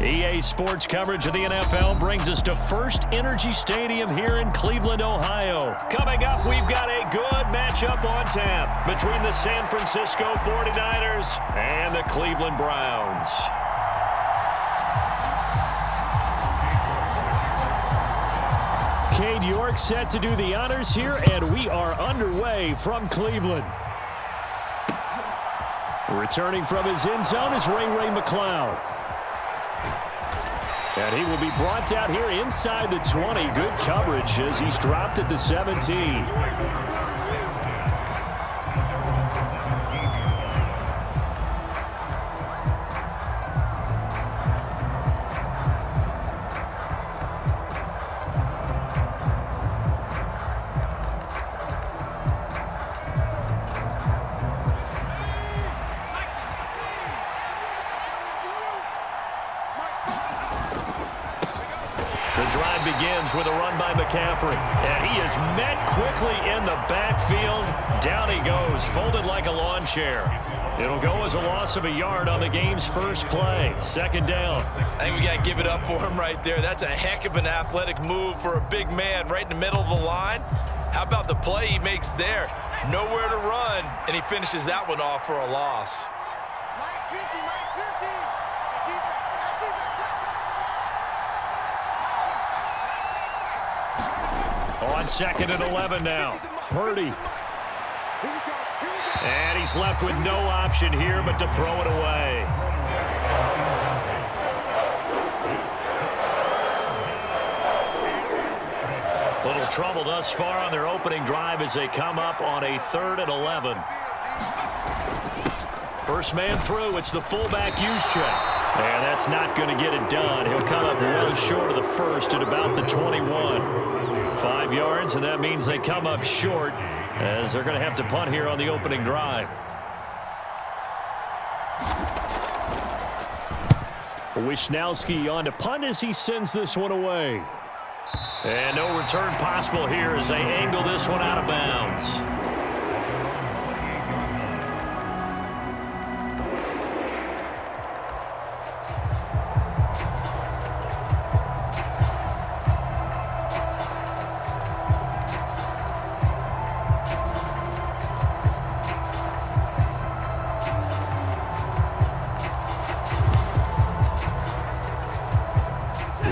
EA Sports coverage of the NFL brings us to First Energy Stadium here in Cleveland, Ohio. Coming up, we've got a good matchup on tap between the San Francisco 49ers and the Cleveland Browns. Cade York set to do the honors here, and we are underway from Cleveland. Returning from his end zone is Ray McCloud. And he will be brought out here inside the 20. Good coverage as he's dropped at the 17. Begins with a run by McCaffrey. And he is met quickly in the backfield. Down he goes, folded like a lawn chair. It'll go as a loss of a yard on the game's first play. Second down. I think we got to give it up for him right there. That's a heck of an athletic move for a big man right in the middle of the line. How about the play he makes there? Nowhere to run, and he finishes that one off for a loss. On second and 11 now. Purdy. And he's left with no option here but to throw it away. Little trouble thus far on their opening drive as they come up on a 3rd and 11. First man through, it's the fullback use check. And that's not going to get it done. He'll come up well short of the first at about the 21. 5 yards, and that means they come up short as they're going to have to punt here on the opening drive. Wisnowski on to punt as he sends this one away. And no return possible here as they angle this one out of bounds.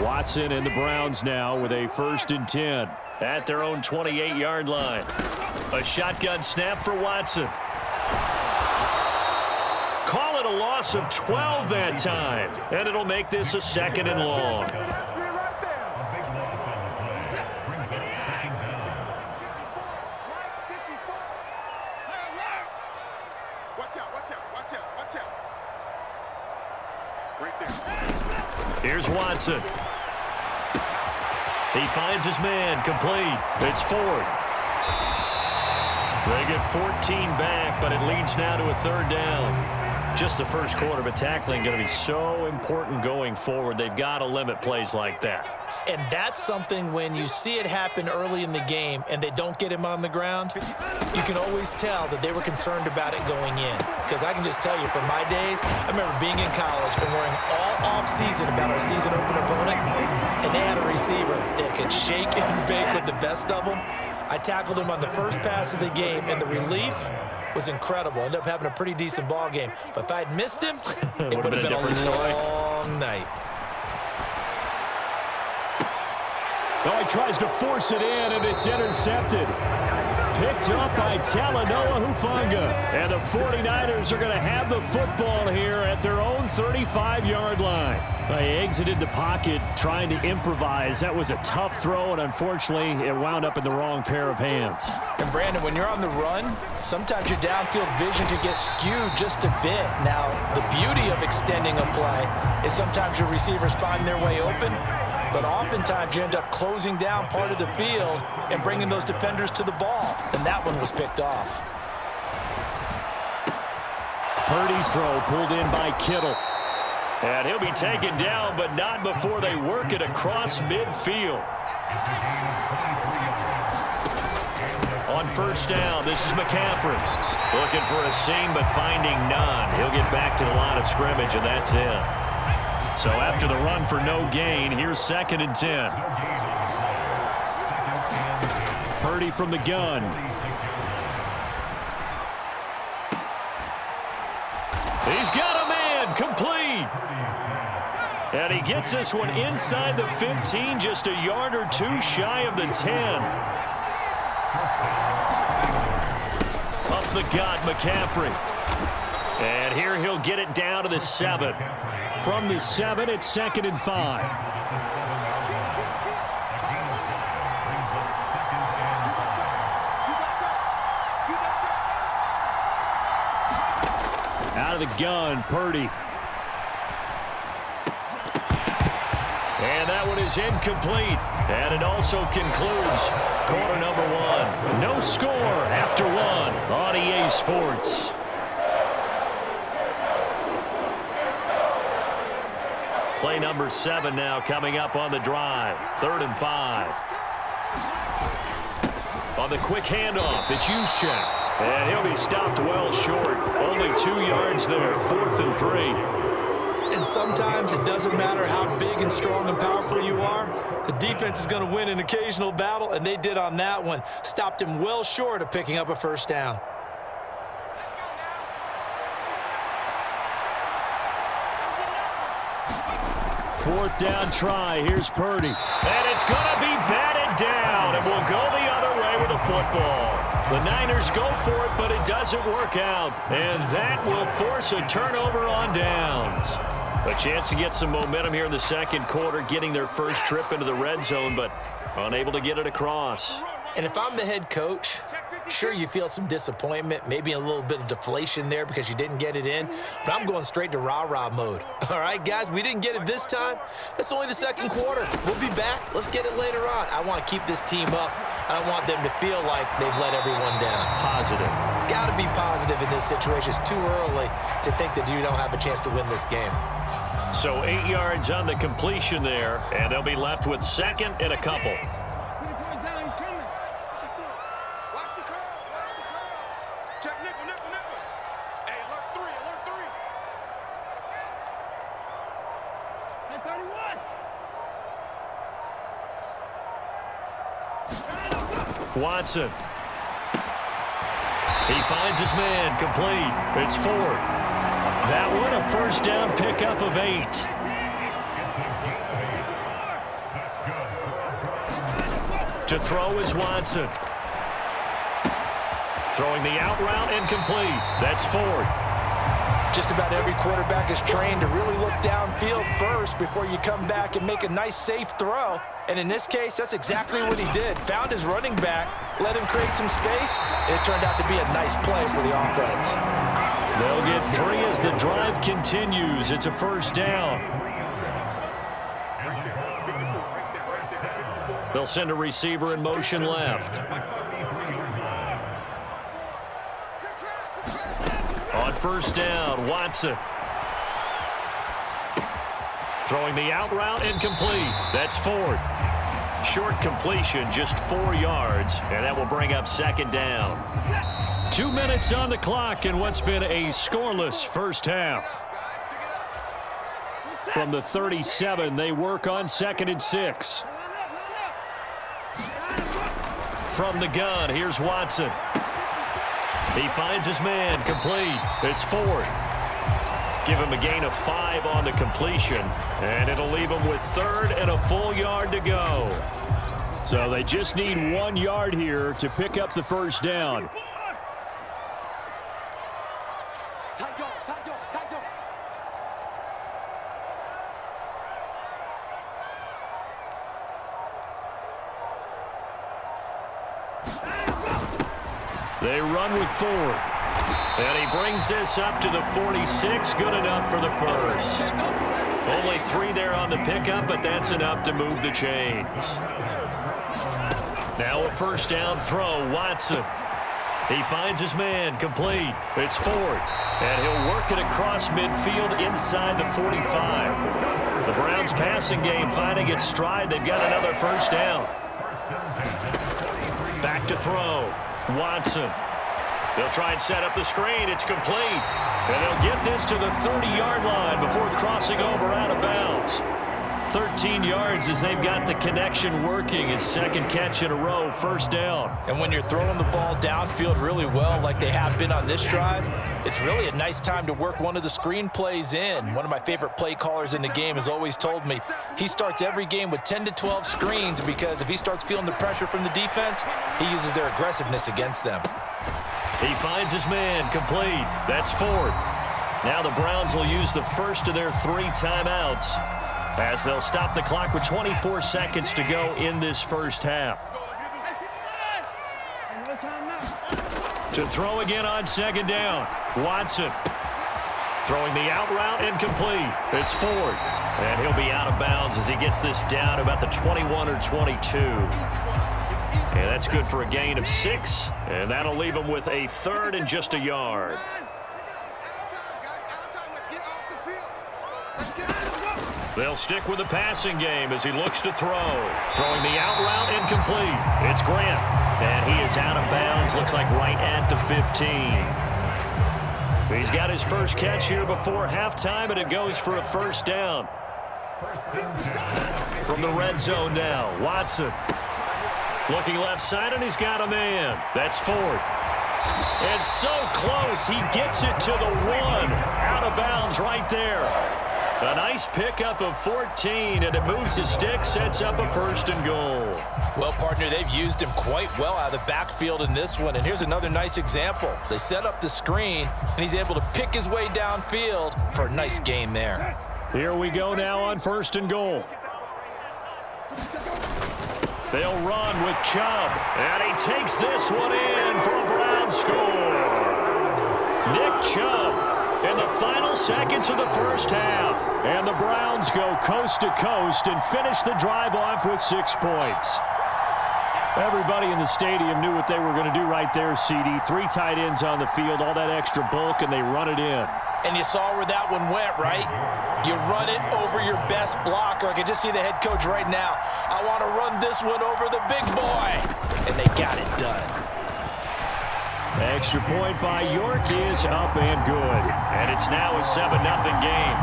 Watson and the Browns now with a 1st and 10 at their own 28-yard line. A shotgun snap for Watson. Call it a loss of 12 that time, and it'll make this a 2nd and long. Here's Watson. He finds his man, complete. It's Ford. They get 14 back, but it leads now to a 3rd down. Just the first quarter, but tackling going to be so important going forward. They've got to limit plays like that. And that's something when you see it happen early in the game and they don't get him on the ground, you can always tell that they were concerned about it going in. Because I can just tell you, from my days, I remember being in college and worrying all off-season about our season opener opponent, and they had a receiver that could shake and bake with the best of them. I tackled him on the first pass of the game, and the relief was incredible. Ended up having a pretty decent ball game. But if I'd missed him, it would have been a long night. Oh, he tries to force it in, and it's intercepted. Picked up by Talanoa Hufanga. And the 49ers are going to have the football here at their own 35-yard line. They exited the pocket trying to improvise. That was a tough throw, and unfortunately, it wound up in the wrong pair of hands. And, Brandon, when you're on the run, sometimes your downfield vision could get skewed just a bit. Now, the beauty of extending a play is sometimes your receivers find their way open, but oftentimes you end up closing down part of the field and bringing those defenders to the ball. And that one was picked off. Purdy's throw pulled in by Kittle. And he'll be taken down, but not before they work it across midfield. On first down, this is McCaffrey. Looking for a seam, but finding none. He'll get back to the line of scrimmage, and that's it. So after the run for no gain, here's 2nd and 10. Purdy from the gun. He's got a man, complete. And he gets this one inside the 15, just a yard or two shy of the 10. Up the gut, McCaffrey. And here he'll get it down to the 7. From the 7, it's 2nd and 5. Out of the gun, Purdy. And that one is incomplete. And it also concludes quarter number 1. No score after 1 on EA Sports. Play number 7 now coming up on the drive. 3rd and 5. On the quick handoff, it's Juszczyk. And he'll be stopped well short. Only 2 yards there. 4th and 3. And sometimes it doesn't matter how big and strong and powerful you are. The defense is going to win an occasional battle, and they did on that one. Stopped him well short of picking up a first down. Fourth down try. Here's Purdy. And it's going to be batted down. And we'll go the other way with the football. The Niners go for it, but it doesn't work out. And that will force a turnover on downs. A chance to get some momentum here in the 2nd quarter, getting their first trip into the red zone, but unable to get it across. And if I'm the head coach, sure, you feel some disappointment, maybe a little bit of deflation there because you didn't get it in, but I'm going straight to rah-rah mode. All right, guys, we didn't get it this time. It's only the 2nd quarter. We'll be back. Let's get it later on. I want to keep this team up. I don't want them to feel like they've let everyone down. Positive. Got to be positive in this situation. It's too early to think that you don't have a chance to win this game. So 8 yards on the completion there, and they'll be left with 2nd and a couple. Watson. He finds his man, complete. It's Ford. That one a first down pickup of 8. To throw is Watson. Throwing the out route incomplete. That's Ford. Just about every quarterback is trained to really look downfield first before you come back and make a nice, safe throw. And in this case, that's exactly what he did. Found his running back, let him create some space, and it turned out to be a nice play for the offense. They'll get 3 as the drive continues. It's a first down. They'll send a receiver in motion left. On first down, Watson. Throwing the out route incomplete. That's Ford. Short completion, just 4 yards, and that will bring up 2nd down. 2 minutes on the clock in what's been a scoreless first half. From the 37, they work on 2nd and 6. From the gun, here's Watson. He finds his man, complete. It's Ford. Give him a gain of 5 on the completion, and it'll leave him with 3rd and a full yard to go. So they just need 1 yard here to pick up the first down. They run with Ford. And he brings this up to the 46. Good enough for the first. Only 3 there on the pickup, but that's enough to move the chains. Now a first down throw, Watson. He finds his man, complete. It's Ford. And he'll work it across midfield inside the 45. The Browns passing game finding its stride. They've got another first down. Back to throw. Watson. They'll try and set up the screen. It's complete. And they'll get this to the 30-yard line before crossing over out of bounds. 13 yards as they've got the connection working. His second catch in a row, first down. And when you're throwing the ball downfield really well like they have been on this drive, it's really a nice time to work one of the screen plays in. One of my favorite play callers in the game has always told me he starts every game with 10 to 12 screens because if he starts feeling the pressure from the defense, he uses their aggressiveness against them. He finds his man, complete. That's Ford. Now the Browns will use the first of their 3 timeouts as they'll stop the clock with 24 seconds to go in this first half. To throw again on second down. Watson throwing the out route incomplete. It's Ford. And he'll be out of bounds as he gets this down about the 21 or 22. And that's good for a gain of 6. And that'll leave him with a third and just a yard. They'll stick with the passing game as he looks to throw. Throwing the out route incomplete. It's Grant. And he is out of bounds. Looks like right at the 15. He's got his first catch here before halftime, and it goes for a first down. From the red zone now, Watson. Looking left side, and he's got a man. That's Ford. And so close, he gets it to the 1. Out of bounds right there. A nice pickup of 14, and it moves the stick, sets up a first and goal. Well, partner, they've used him quite well out of the backfield in this one, and here's another nice example. They set up the screen, and he's able to pick his way downfield for a nice gain there. Here we go now on first and goal. They'll run with Chubb, and he takes this one in for a Brown score. Nick Chubb in the final seconds of the first half. And the Browns go coast to coast and finish the drive off with 6 points. Everybody in the stadium knew what they were going to do right there, CD. 3 tight ends on the field, all that extra bulk, and they run it in. And you saw where that one went, right? You run it over your best blocker. I can just see the head coach right now. I want to run this one over the big boy. And they got it done. Extra point by York is up and good. And it's now a 7-0 game.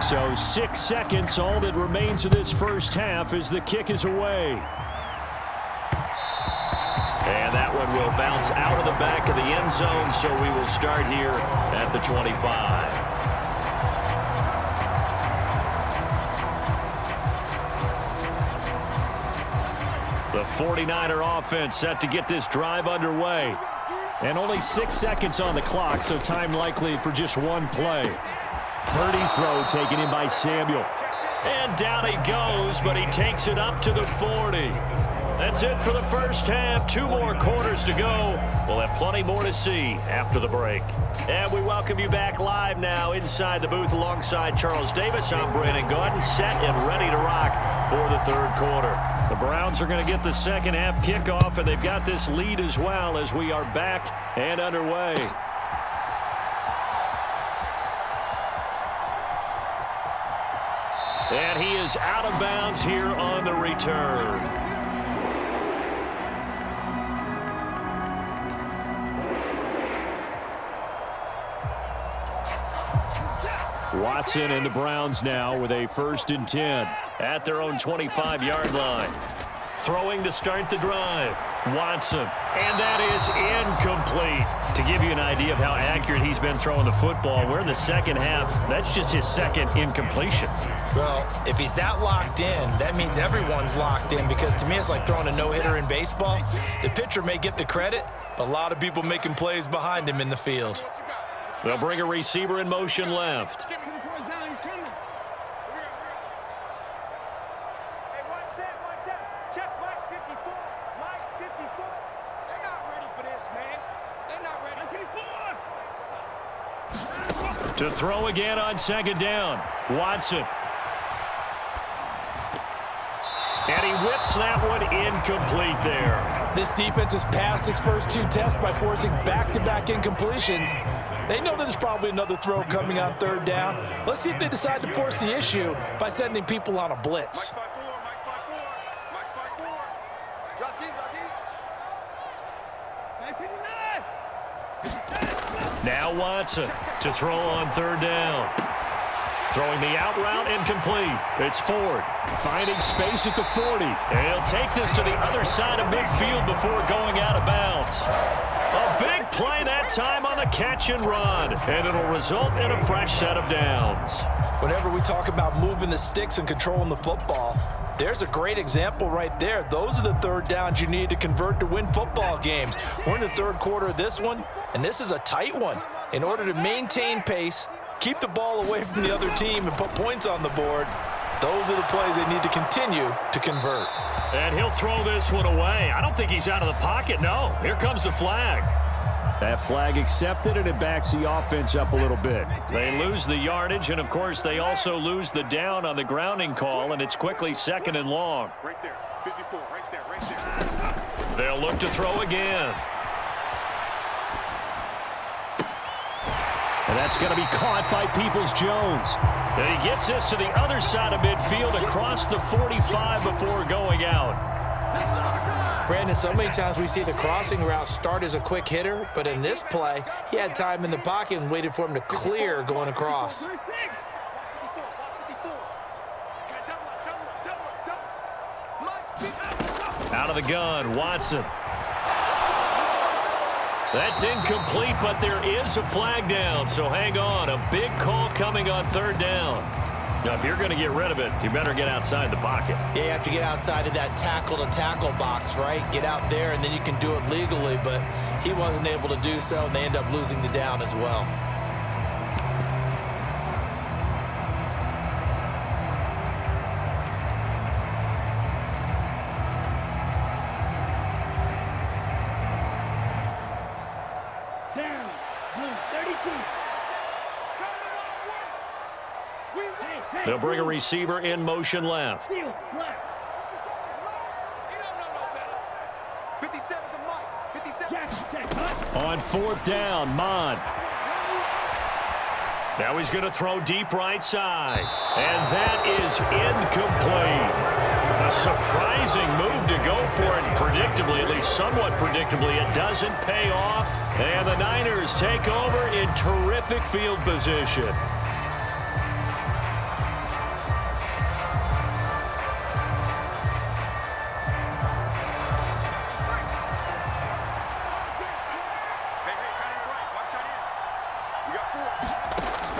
So 6 seconds, all that remains of this first half as the kick is away. And that one will bounce out of the back of the end zone, so we will start here at the 25. The 49er offense set to get this drive underway. And only 6 seconds on the clock, so time likely for just one play. Purdy's throw taken in by Samuel. And down he goes, but he takes it up to the 40. That's it for the first half. 2 more quarters to go. We'll have plenty more to see after the break. And we welcome you back live now inside the booth alongside Charles Davis. I'm Brandon Gordon, set and ready to rock for the third quarter. The Browns are going to get the second half kickoff, and they've got this lead as well as we are back and underway. And he is out of bounds here on the return. Watson and the Browns now with a 1st and 10 at their own 25-yard line. Throwing to start the drive. Watson. And that is incomplete. To give you an idea of how accurate he's been throwing the football, we're in the second half. That's just his second incompletion. Well, if he's that locked in, that means everyone's locked in, because to me it's like throwing a no-hitter in baseball. The pitcher may get the credit, but a lot of people making plays behind him in the field. They'll bring a receiver in motion left. To throw again on second down. Watson. And he whips that one incomplete there. This defense has passed its first 2 tests by forcing back-to-back incompletions. They know that there's probably another throw coming on 3rd down. Let's see if they decide to force the issue by sending people on a blitz. Now Watson to throw on 3rd down. Throwing the out route incomplete. It's Ford finding space at the 40. And he'll take this to the other side of midfield before going out of bounds. A big play that time on the catch and run. And it'll result in a fresh set of downs. Whenever we talk about moving the sticks and controlling the football, there's a great example right there. Those are the 3rd downs you need to convert to win football games. We're in the 3rd quarter of this one, and this is a tight one. In order to maintain pace, keep the ball away from the other team, and put points on the board, those are the plays they need to continue to convert. And he'll throw this one away. I don't think he's out of the pocket. No, here comes the flag. That flag accepted, and it backs the offense up a little bit. They lose the yardage, and, of course, they also lose the down on the grounding call, and it's quickly 2nd and long. Right there, 54, right there. They'll look to throw again. And that's going to be caught by Peoples-Jones. And he gets this to the other side of midfield across the 45 before going out. Brandon, so many times we see the crossing route start as a quick hitter, but in this play, he had time in the pocket and waited for him to clear going across. Out of the gun, Watson. That's incomplete, but there is a flag down, so hang on. A big call coming on 3rd down. Now, if you're going to get rid of it, you better get outside the pocket. Yeah, you have to get outside of that tackle-to-tackle box, right? Get out there, and then you can do it legally, but he wasn't able to do so, and they end up losing the down as well. They'll bring a receiver in motion left. On 4th down, Mon. Now he's going to throw deep right side. And that is incomplete. A surprising move to go for it. Predictably, at least somewhat predictably, it doesn't pay off. And the Niners take over in terrific field position.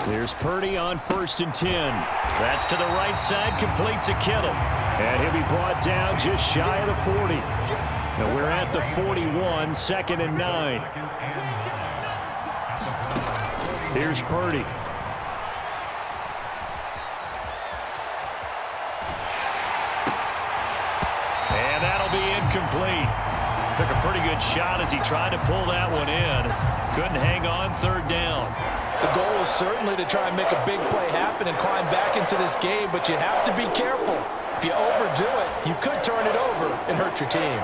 Here's Purdy on 1st and 10. That's to the right side, complete to Kittle. And he'll be brought down just shy of the 40. And we're at the 41, 2nd and 9. Here's Purdy. And that'll be incomplete. Took a pretty good shot as he tried to pull that one in. Couldn't hang on 3rd down. The goal is certainly to try and make a big play happen and climb back into this game, but you have to be careful. If you overdo it, you could turn it over and hurt your team.